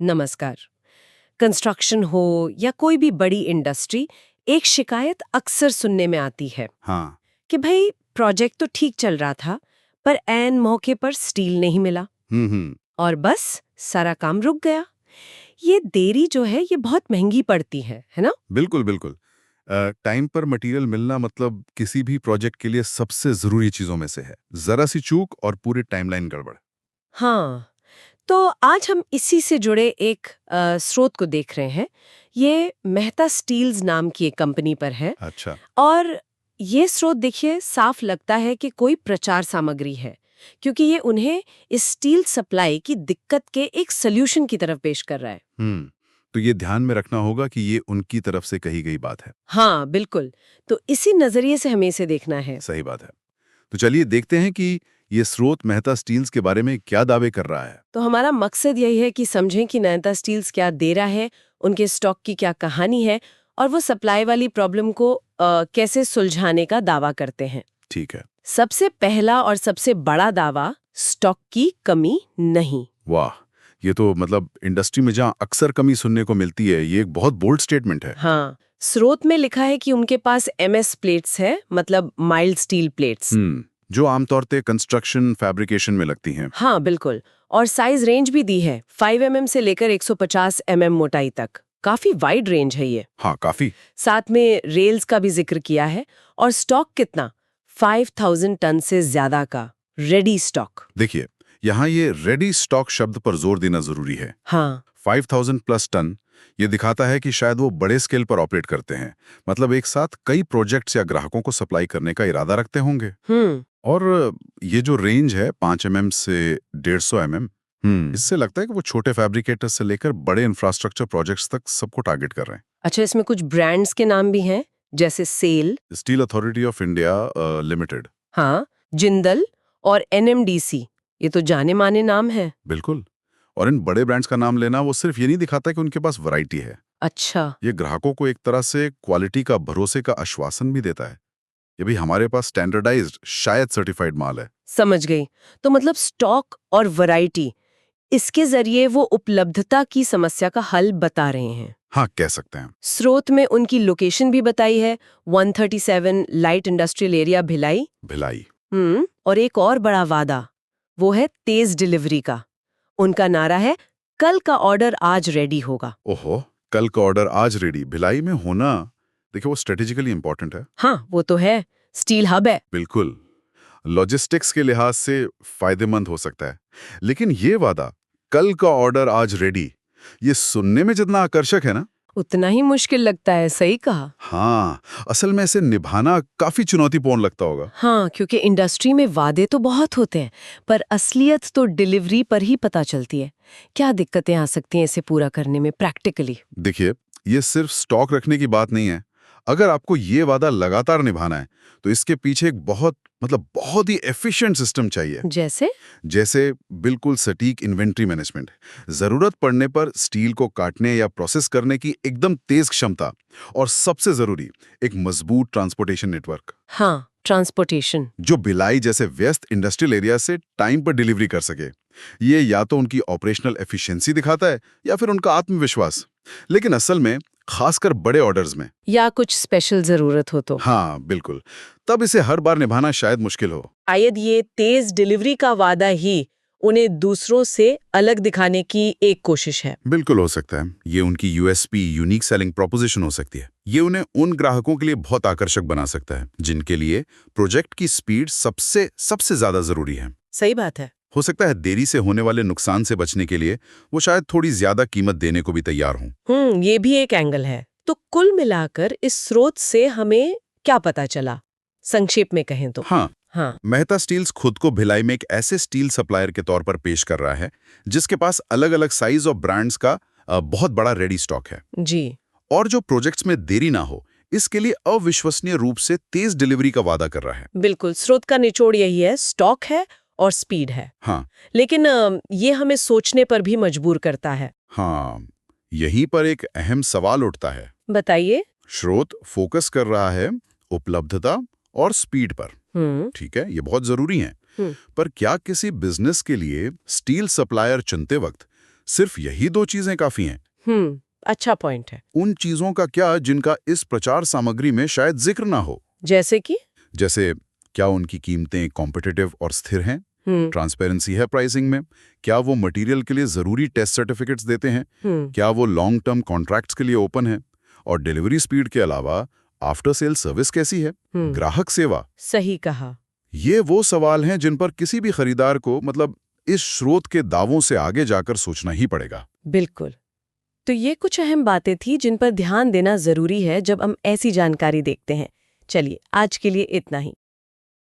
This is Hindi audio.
नमस्कार। कंस्ट्रक्शन हो या कोई भी बड़ी इंडस्ट्री, एक शिकायत अक्सर सुनने में आती है हाँ। कि भाई प्रोजेक्ट तो ठीक चल रहा था, पर ऐन मौके पर स्टील नहीं मिला हम्म। और बस सारा काम रुक गया। ये देरी जो है ये बहुत महंगी पड़ती है ना? बिल्कुल बिल्कुल। टाइम पर मटेरियल मिलना मतलब किसी भी प्रोजेक्ट के लिए सबसे जरूरी चीजों में से है। जरा सी चूक और पूरी टाइमलाइन गड़बड़। हाँ, तो आज हम इसी से जुड़े एक स्रोत को देख रहे हैं। ये मेहता स्टील्स नाम की एक कंपनी पर है अच्छा। और ये स्रोत देखिए साफ लगता है कि कोई प्रचार सामग्री है, क्योंकि ये उन्हें इस स्टील सप्लाई की दिक्कत के एक सल्यूशन की तरफ पेश कर रहा है। तो ये ध्यान में रखना होगा कि ये उनकी तरफ से कही गई बात है। हाँ बिल्कुल, तो इसी नजरिए से हमें इसे देखना है। सही बात है। तो चलिए देखते हैं कि ये स्रोत मेहता स्टील्स के बारे में क्या दावे कर रहा है। तो हमारा मकसद यही है कि समझें कि मेहता स्टील्स क्या दे रहा है, उनके स्टॉक की क्या कहानी है और वो सप्लाई वाली प्रॉब्लम को कैसे सुलझाने का दावा करते हैं। ठीक है। सबसे पहला और सबसे बड़ा दावा, स्टॉक की कमी नहीं। वाह, ये तो मतलब इंडस्ट्री में जहाँ अक्सर कमी सुनने को मिलती है, ये एक बहुत बोल्ड स्टेटमेंट है। हाँ, स्रोत में लिखा है कि उनके पास एमएस प्लेट्स है, मतलब माइल्ड स्टील प्लेट्स। जो आमतौर पे कंस्ट्रक्शन फैब्रिकेशन में लगती हैं। हाँ बिल्कुल, और साइज रेंज भी दी है, 5 mm से लेकर 150 mm मोटाई तक। काफी वाइड रेंज है ये। हाँ, काफी। साथ में रेल्स का भी जिक्र किया है और स्टॉक कितना, 5000 टन से ज्यादा का रेडी स्टॉक। देखिए, यहाँ ये रेडी स्टॉक शब्द पर जोर देना जरूरी है। हाँ 5000 प्लस टन, ये दिखाता है कि शायद वो बड़े स्केल पर ऑपरेट करते हैं। मतलब एक साथ कई प्रोजेक्ट्स या ग्राहकों को सप्लाई करने का इरादा रखते होंगे। और ये जो रेंज है 5 mm से 150 mm, इससे लगता है कि वो छोटे फैब्रिकेटर्स से लेकर बड़े इंफ्रास्ट्रक्चर प्रोजेक्ट्स तक सबको टारगेट कर रहे हैं। अच्छा, इसमें कुछ ब्रांड्स के नाम भी हैं, जैसे SAIL, steel authority of India limited. हाँ, जिंदल और एनएमडीसी, ये तो जाने माने नाम है। बिल्कुल। और इन बड़े ब्रांड्स का नाम लेना वो सिर्फ ये नहीं दिखाता कि उनके पास वैरायटी है। अच्छा, ये ग्राहकों को एक तरह से क्वालिटी का भरोसे का आश्वासन भी देता है। ये भी हमारे पास स्टैंडर्डाइज्ड शायद सर्टिफाइड माल है। समझ गई। तो मतलब स्टॉक और वैरायटी, इसके जरिए वो उपलब्धता की समस्या का हल बता रहे हैं। हाँ, कह सकते हैं। स्रोत में उनकी लोकेशन भी बताई है, 137 light industrial area Bhilai. Bhilai. और एक और बड़ा वादा, वो है तेज डिलीवरी का। उनका नारा है, कल का ऑर्डर आज रेडी होगा। ओहो, कल का ऑर्डर आज रेडी, भिलाई में होना। देखिए, वो स्ट्रेटेजिकली इंपॉर्टेंट है। हाँ वो तो है, स्टील हब है। बिल्कुल। लॉजिस्टिक्स के लिहाज से फायदेमंद हो सकता है। लेकिन ये वादा, कल का ऑर्डर आज रेडी, ये सुनने में जितना आकर्षक है ना, उतना ही मुश्किल लगता है। सही कहा। हाँ, असल में इसे निभाना काफी चुनौतीपूर्ण लगता होगा। हाँ, क्योंकि इंडस्ट्री में वादे तो बहुत होते हैं, पर असलियत तो डिलीवरी पर ही पता चलती है। क्या दिक्कतें आ सकती हैं इसे पूरा करने में प्रैक्टिकली? देखिए, ये सिर्फ स्टॉक रखने की बात नहीं है। अगर आपको ये वादा लगातार निभाना है, तो इसके पीछे एक बहुत ही एफिशिएंट सिस्टम चाहिए। जैसे बिल्कुल सटीक इन्वेंट्री मैनेजमेंट, जरूरत पड़ने पर स्टील को काटने या प्रोसेस करने की एकदम तेज क्षमता, और सबसे जरूरी, एक मजबूत ट्रांसपोर्टेशन नेटवर्क। हाँ, ट्रांसपोर्टेशन। जो भिलाई जैसे व्यस्त इंडस्ट्रियल एरिया से टाइम पर डिलीवरी कर सके। ये या तो उनकी ऑपरेशनल एफिशिएंसी दिखाता है या फिर उनका आत्मविश्वास। लेकिन असल में, खासकर बड़े ऑर्डर्स में, या कुछ स्पेशल जरूरत हो तो। हाँ बिल्कुल, तब इसे हर बार निभाना शायद मुश्किल हो। शायद ये तेज डिलीवरी का वादा ही उन्हें दूसरों से अलग दिखाने की एक कोशिश है। बिल्कुल हो सकता है। ये उनकी यूएसपी, यूनिक सेलिंग प्रोपोजिशन हो सकती है। ये उन्हें उन ग्राहकों के लिए बहुत आकर्षक बना सकता है जिनके लिए प्रोजेक्ट की स्पीड सबसे ज्यादा जरूरी है। सही बात है। हो सकता है देरी से होने वाले नुकसान से बचने के लिए वो शायद थोड़ी ज्यादा कीमत देने को भी तैयार हों। ये भी एक एंगल है। तो कुल मिलाकर इस स्रोत से हमें क्या पता चला, संक्षेप में कहें तो? हाँ, मेहता स्टील्स खुद को भिलाई में एक ऐसे स्टील सप्लायर के तौर पर पेश कर रहा है जिसके पास अलग-अलग साइज और ब्रांड्स का बहुत बड़ा रेडी स्टॉक है जी। और जो प्रोजेक्ट्स में देरी ना हो, इसके लिए अविश्वसनीय रूप से तेज डिलीवरी का वादा कर रहा है। बिल्कुल, स्रोत का निचोड़ यही है, स्टॉक है और स्पीड है। हाँ। लेकिन ये हमें सोचने पर भी मजबूर करता है। हाँ, यहीं पर एक अहम सवाल उठता है। बताइए। स्रोत फोकस कर रहा है उपलब्धता और स्पीड पर। ठीक है, ये बहुत जरूरी है। पर क्या किसी बिजनेस के लिए स्टील सप्लायर चुनते वक्त सिर्फ यही 2 चीजें काफी हैं। अच्छा पॉइंट है। उन चीजों का क्या जिनका इस प्रचार सामग्री में शायद जिक्र ना हो? जैसे कि? जैसे क्या उनकी कीमतें कॉम्पिटिटिव और स्थिर हैं? ट्रांसपेरेंसी है प्राइसिंग में? क्या वो मटेरियल के लिए जरूरी टेस्ट सर्टिफिकेट्स देते हैं? क्या वो लॉन्ग टर्म कॉन्ट्रैक्ट्स के लिए ओपन है? और डिलीवरी स्पीड के अलावा आफ्टर सेल सर्विस कैसी है? ग्राहक सेवा? सही कहा। ये वो सवाल हैं जिन पर किसी भी खरीदार को इस स्रोत के दावों से आगे जाकर सोचना ही पड़ेगा। बिल्कुल। तो ये कुछ अहम बातें थी जिन पर ध्यान देना जरूरी है जब हम ऐसी जानकारी देखते हैं। चलिए, आज के लिए इतना ही।